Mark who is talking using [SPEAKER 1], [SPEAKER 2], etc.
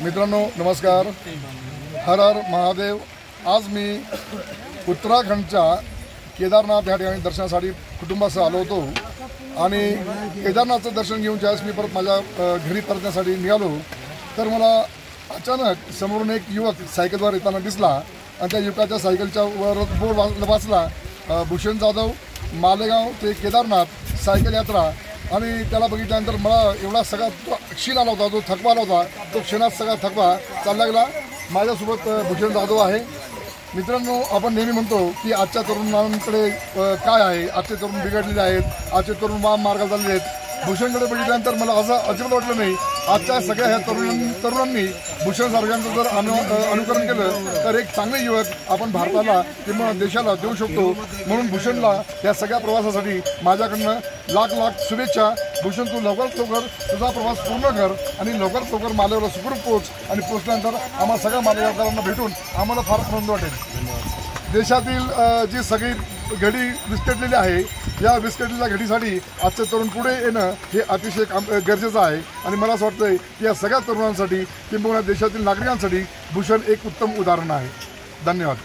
[SPEAKER 1] मित्रांनो नमस्कार, हर हर महादेव। आज मी उत्तराखंडच्या केदारनाथ या ठिकाणी दर्शनासाठी कुटुंबासह आलो होतो आणि केदारनाथचं दर्शन घेऊन ज्यावेळेस मी परत माझ्या घरी परतण्यासाठी निघालो तर मला अचानक समोरून एक युवक सायकलवर येताना दिसला आणि त्या युवकाच्या सायकलच्या वर बोर्ड वाचला भूषण जाधव मालेगाव ते केदारनाथ सायकल यात्रा। आणि त्याला बघितल्यानंतर मला एवढा सगळा तो क्षीण आला होता, जो थकवा आला होता, तो क्षणात सगळा थकवा चालला गेला। माझ्यासोबत भूषण जाधव आहे। मित्रांनो, आपण नेहमी म्हणतो की आजच्या तरुणांकडे काय आहे, आजचे तरुण बिघडलेले आहेत, आजचे तरुण वाम मार्गाला चाललेले आहेत। भूषणकडे बघितल्यानंतर मला असं अजिबात वाटलं नाही। आजच्या सगळ्या ह्या तरुणांनी भूषण सारख्यांचं जर अनुकरण केलं तर एक चांगले युवक आपण भारताला किंवा देशाला देऊ शकतो। म्हणून भूषणला या सगळ्या प्रवासासाठी माझ्याकडनं लाख लाख शुभेच्छा। भूषण, तू लवकरात लवकर तुझा प्रवास पूर्ण कर आणि लवकरात लवकर मालेगावला सुखरूप पोहोच आणि पोहोचल्यानंतर आम्हाला सगळ्या मालेगावकरांना भेटून आम्हाला फार आनंद वाटेल। देशातील जी सगळी घडी विस्कटलेली आहे, या विस्कटलेल्या घडीसाठी आजचे तरुण पुढे येणं हे अतिशय गरजेचं आहे आणि मला असं वाटतंय की या सगळ्या तरुणांसाठी किंबहुना देशातील नागरिकांसाठी भूषण एक उत्तम उदाहरण आहे। धन्यवाद।